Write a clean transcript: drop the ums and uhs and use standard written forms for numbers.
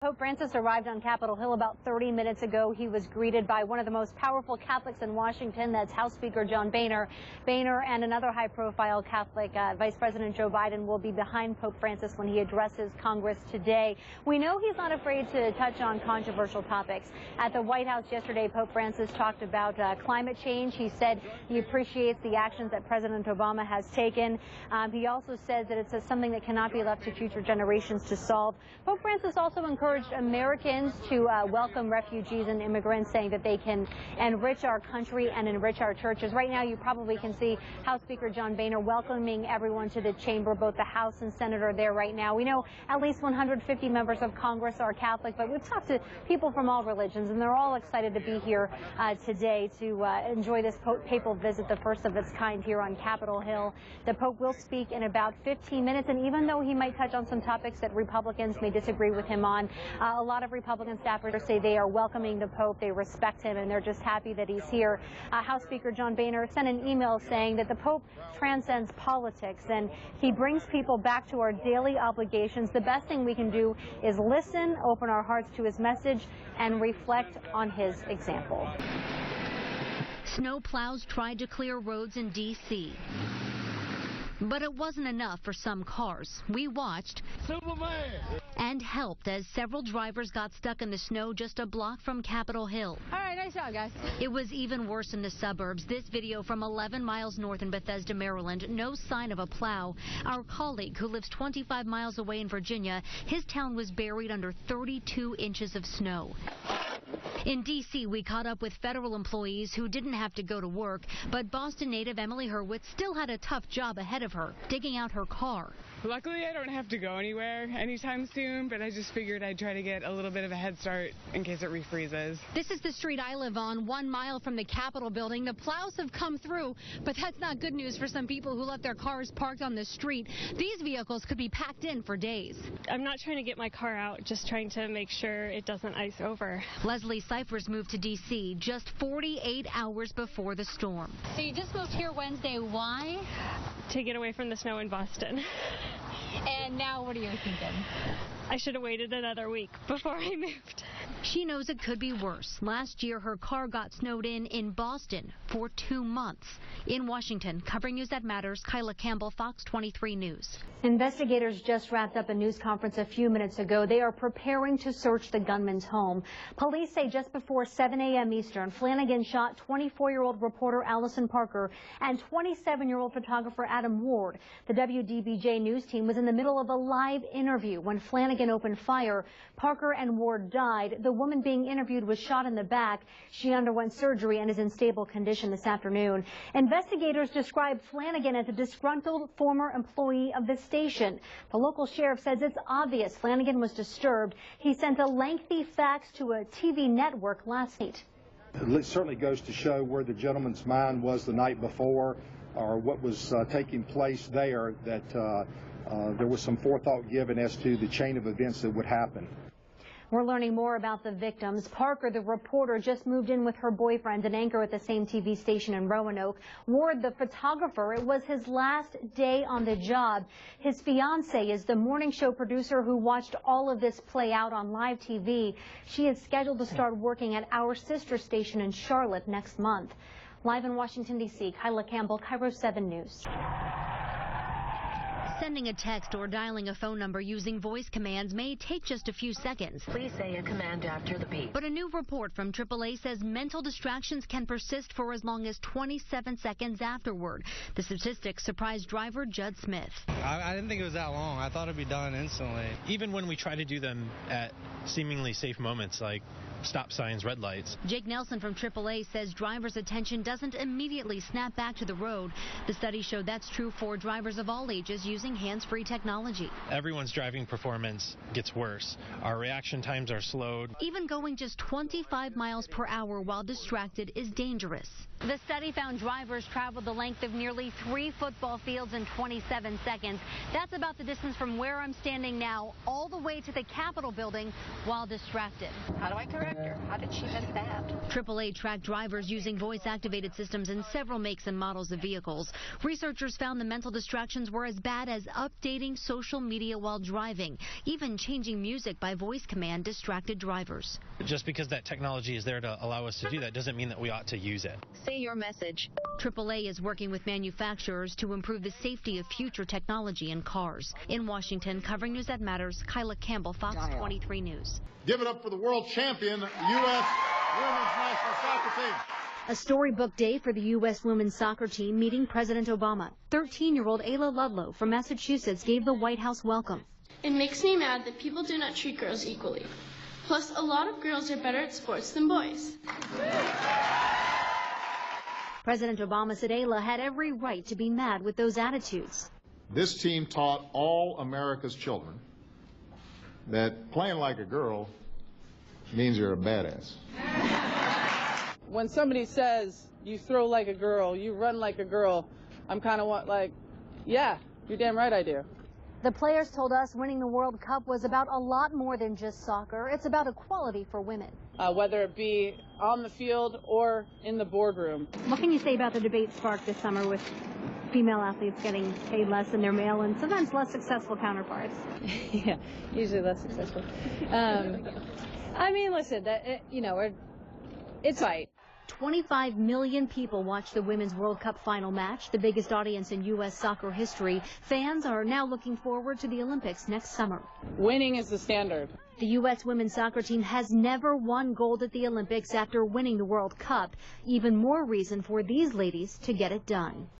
Pope Francis arrived on Capitol Hill about 30 minutes ago. He was greeted by one of the most powerful Catholics in Washington, that's House Speaker John Boehner. Boehner and another high-profile Catholic, Vice President Joe Biden, will be behind Pope Francis when he addresses Congress today. We know he's not afraid to touch on controversial topics. At the White House yesterday, Pope Francis talked about climate change. He said he appreciates the actions that President Obama has taken. He also says that it's something that cannot be left to future generations to solve. Pope Francis also encouraged Americans to welcome refugees and immigrants, saying that they can enrich our country and enrich our churches. Right now, you probably can see House Speaker John Boehner welcoming everyone to the chamber. Both the House and Senate are there right now. We know at least 150 members of Congress are Catholic, but we've talked to people from all religions, and they're all excited to be here today to enjoy this papal visit, the first of its kind here on Capitol Hill. The Pope will speak in about 15 minutes, and even though he might touch on some topics that Republicans may disagree with him on, a lot of Republican staffers say they are welcoming the Pope, they respect him, and they're just happy that he's here. House Speaker John Boehner sent an email saying that the Pope transcends politics and he brings people back to our daily obligations. The best thing we can do is listen, open our hearts to his message, and reflect on his example. Snow plows tried to clear roads in D.C., but it wasn't enough for some cars. We watched and helped as several drivers got stuck in the snow just a block from Capitol Hill. All right, nice job, guys. It was even worse in the suburbs. This video from 11 miles north in Bethesda, Maryland. No sign of a plow. Our colleague, who lives 25 miles away in Virginia, his town was buried under 32 inches of snow. In D.C., we caught up with federal employees who didn't have to go to work, but Boston native Emily Hurwitz still had a tough job ahead of her, digging out her car. Luckily, I don't have to go anywhere anytime soon, but I just figured I'd try to get a little bit of a head start in case it refreezes. This is the street I live on, 1 mile from the Capitol building. The plows have come through, but that's not good news for some people who left their cars parked on the street. These vehicles could be packed in for days. I'm not trying to get my car out, just trying to make sure it doesn't ice over. Leslie Cyphers moved to D.C. just 48 hours before the storm. So you just moved here Wednesday. Why? To get away from the snow in Boston. And now what are you thinking? I should have waited another week before I moved. She knows it could be worse. Last year, her car got snowed in Boston for 2 months. In Washington, covering News That Matters, Kyla Campbell, Fox 23 News. Investigators just wrapped up a news conference a few minutes ago. They are preparing to search the gunman's home. Police say just before 7 a.m. Eastern, Flanagan shot 24-year-old reporter Allison Parker and 27-year-old photographer Adam Ward. The WDBJ news team was in the middle of a live interview when Flanagan opened fire. Parker and Ward died. The woman being interviewed was shot in the back. She underwent surgery and is in stable condition this afternoon. Investigators described Flanagan as a disgruntled former employee of the station. The local sheriff says it's obvious Flanagan was disturbed. He sent a lengthy fax to a TV network last night. It certainly goes to show where the gentleman's mind was the night before, or what was taking place there, that there was some forethought given as to the chain of events that would happen. We're learning more about the victims. Parker, the reporter, just moved in with her boyfriend, an anchor at the same TV station in Roanoke. Ward, the photographer, it was his last day on the job. His fiancée is the morning show producer who watched all of this play out on live TV. She is scheduled to start working at our sister station in Charlotte next month. Live in Washington, D.C., Kyla Campbell, Cairo 7 News. Sending a text or dialing a phone number using voice commands may take just a few seconds. Please say a command after the beep. But a new report from AAA says mental distractions can persist for as long as 27 seconds afterward. The statistics surprised driver Judd Smith. I didn't think it was that long. I thought it'd be done instantly. Even when we try to do them at seemingly safe moments like stop signs, red lights. Jake Nelson from AAA says drivers' attention doesn't immediately snap back to the road. The study showed that's true for drivers of all ages using hands-free technology. Everyone's driving performance gets worse. Our reaction times are slowed. Even going just 25 miles per hour while distracted is dangerous. The study found drivers traveled the length of nearly 3 football fields in 27 seconds. That's about the distance from where I'm standing now all the way to the Capitol building while distracted. How do I correct her? How did she miss that? AAA tracked drivers using voice-activated systems in several makes and models of vehicles. Researchers found the mental distractions were as bad as as updating social media while driving, even changing music by voice command distracted drivers. Just because that technology is there to allow us to do that doesn't mean that we ought to use it. Say your message. AAA is working with manufacturers to improve the safety of future technology in cars. In Washington, covering News That Matters, Kyla Campbell, Fox 23 News. Give it up for the world champion, U.S. Women's National Soccer Team. A storybook day for the U.S. women's soccer team meeting President Obama. 13-year-old Ayla Ludlow from Massachusetts gave the White House welcome. It makes me mad that people do not treat girls equally. Plus, a lot of girls are better at sports than boys. President Obama said Ayla had every right to be mad with those attitudes. This team taught all America's children that playing like a girl means you're a badass. When somebody says you throw like a girl, you run like a girl, I'm kind of like, yeah, you're damn right I do. The players told us winning the World Cup was about a lot more than just soccer. It's about equality for women. Whether it be on the field or in the boardroom. What can you say about the debate sparked this summer with female athletes getting paid less than their male and sometimes less successful counterparts? Yeah, usually less successful. I mean, listen, it's right. 25 million people watched the Women's World Cup final match, the biggest audience in U.S. soccer history. Fans are now looking forward to the Olympics next summer. Winning is the standard. The U.S. women's soccer team has never won gold at the Olympics after winning the World Cup. Even more reason for these ladies to get it done.